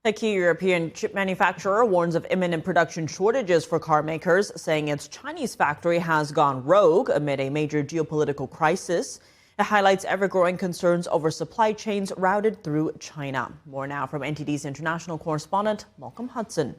The key European chip manufacturer warns of imminent production shortages for car makers, saying its Chinese factory has gone rogue amid a major geopolitical crisis. It highlights ever-growing concerns over supply chains routed through China. More now from NTD's international correspondent, Malcolm Hudson.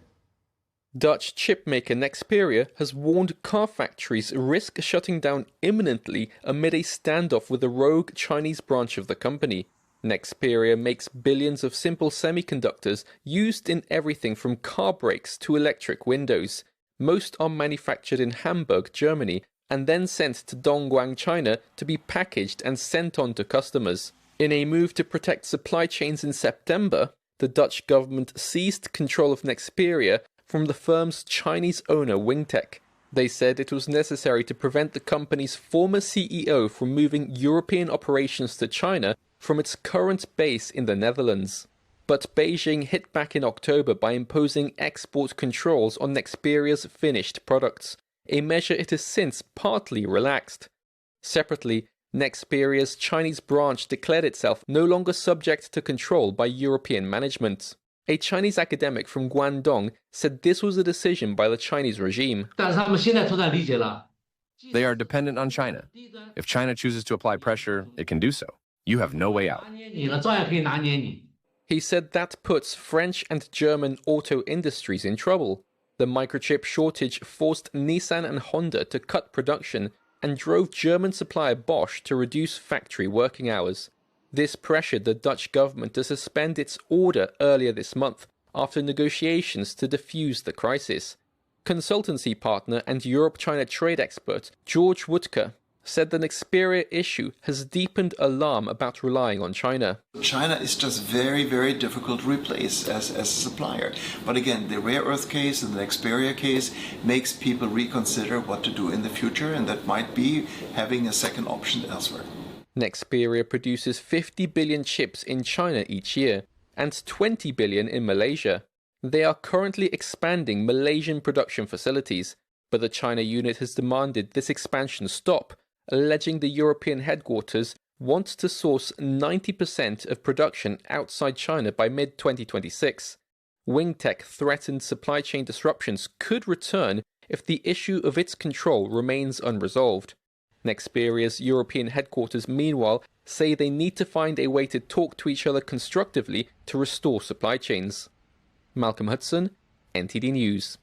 Dutch chipmaker Nexperia has warned car factories risk shutting down imminently amid a standoff with a rogue Chinese branch of the company. Nexperia makes billions of simple semiconductors used in everything from car brakes to electric windows. Most are manufactured in Hamburg, Germany, and then sent to Dongguan, China to be packaged and sent on to customers. In a move to protect supply chains in September, the Dutch government seized control of Nexperia from the firm's Chinese owner Wingtech. They said it was necessary to prevent the company's former CEO from moving European operations to China from its current base in the Netherlands. But Beijing hit back in October by imposing export controls on Nexperia's finished products, a measure it has since partly relaxed. Separately, Nexperia's Chinese branch declared itself no longer subject to control by European management. A Chinese academic from Guangdong said this was a decision by the Chinese regime. They are dependent on China. If China chooses to apply pressure, it can do so. You have no way out. He said that puts French and German auto industries in trouble. The microchip shortage forced Nissan and Honda to cut production and drove German supplier Bosch to reduce factory working hours. This pressured the Dutch government to suspend its order earlier this month after negotiations to defuse the crisis. Consultancy partner and Europe-China trade expert George Woodker said the Nexperia issue has deepened alarm about relying on China. China is just very, very difficult to replace as a supplier. But again, the rare earth case and the Nexperia case makes people reconsider what to do in the future, and that might be having a second option elsewhere. Nexperia produces 50 billion chips in China each year and 20 billion in Malaysia. They are currently expanding Malaysian production facilities, but the China unit has demanded this expansion stop, alleging the European headquarters wants to source 90% of production outside China by mid-2026. Wingtech threatened supply chain disruptions could return if the issue of its control remains unresolved. Nexperia's European headquarters, meanwhile, say they need to find a way to talk to each other constructively to restore supply chains. Malcolm Hudson, NTD News.